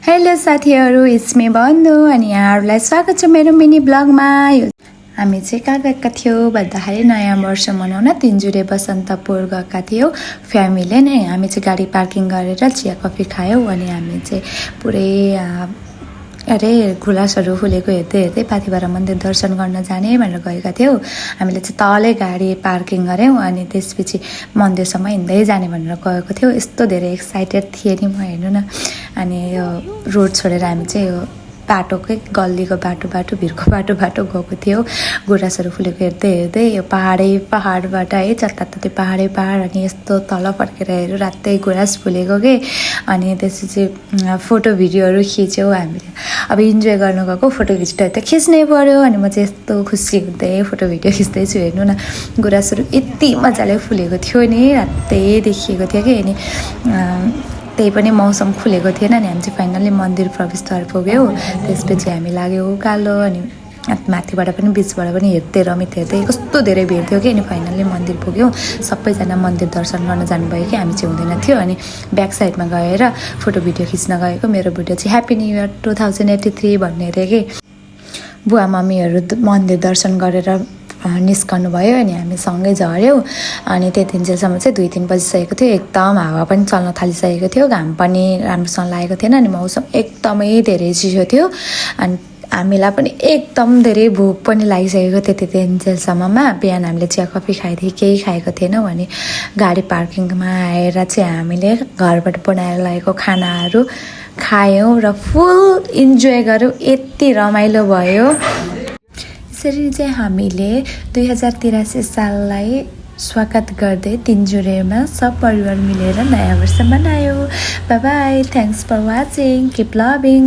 Hello साथीहरू, it's me बन्धु अनि यहाँहरूलाई स्वागत छ मेरो मिनी ब्लगमा। हामी चाहिँ कहाँ गएका थियौँ भन्दाखेरि नयाँ वर्ष मनाउन तिनजुरे बसन्तपुर गएका थियौँ फ्यामिली नै। हामी चाहिँ गाडी पार्किङ गरेर चिया कफी खायौँ अनि हामी चाहिँ पुरै गुलासहरू फुलेको हेर्दै हेर्दै पाथिभरा मन्दिर दर्शन गर्न जाने भनेर गएका थियौँ। हामीले चाहिँ तलै गाडी पार्किङ गऱ्यौँ अनि त्यसपछि मन्दिरसम्म हिँड्दै जाने भनेर गएको थियौँ। यस्तो धेरै एक्साइटेड थिएँ नि म, हेर्नु न। अनि यो रोड छोडेर हामी चाहिँ यो बाटोकै गल्लीको बाटो भिरको बाटो गएको थियो गुराँसहरू फुलेको हेर्दै हेर्दै। यो पहाडबाट है जताततै पहाडै पहाड अनि यस्तो तल फर्केर हेऱ्यो रातै गुराँस फुलेको के। अनि त्यसपछि फोटो भिडियोहरू खिच्यौँ हामीले। अब इन्जोय गर्नु गएको फोटो भिडियो त खिच्नै पऱ्यो। अनि म चाहिँ यस्तो खुसी हुँदै फोटो भिडियो खिच्दैछु, हेर्नु न। गुराँसहरू यति मजाले फुलेको थियो नि, रातै देखिएको थियो कि। अनि त्यही पनि मौसम खुलेको थिएन नि। हामी चाहिँ फाइनल्ली मन्दिर प्रवेशद्वार पुग्यौँ। त्यसपछि हामी लाग्यो उकालो अनि माथिबाट पनि बिचबाट पनि हेर्दै रमित हेर्दै कस्तो धेरै भिड थियो कि। अनि फाइनल्ली मन्दिर पुग्यौँ। सबैजना मन्दिर दर्शन गर्न जानुभयो कि, हामी चाहिँ हुँदैन थियो। अनि ब्याक साइडमा गएर फोटो भिडियो खिच्न गएको। मेरो भिडियो चाहिँ ह्याप्पी न्यू इयर 2083 भन्ने थियो कि। बुवा मम्मीहरू मन्दिर दर्शन गरेर निस्कनु भयो अनि हामी सँगै झऱ्यौँ। अनि त्यतिन्जेलसम्म चाहिँ 2-3 बजिसकेको थियो। एकदम हावा पनि चल्न थालिसकेको थियो, घाम पनि राम्रोसँग लागेको थिएन। अनि मौसम एकदमै धेरै चिसो थियो अनि हामीलाई पनि एकदम धेरै भोक पनि लागिसकेको थियो त्यतिन्जेलसम्ममा। बिहान हामीले चिया कफी खाइदियो, केही खाएको थिएनौँ। अनि गाडी पार्किङमा आएर चाहिँ हामीले घरबाट बनाएर लगेको खानाहरू खायौँ र फुल इन्जोय गऱ्यौँ। यति रमाइलो भयो। यसरी चाहिँ हामीले 2083 साललाई स्वागत गर्दै तिनजुरेमा सब परिवार मिलेर नयाँ वर्ष मनायौँ। Bye bye, thanks for watching, keep loving.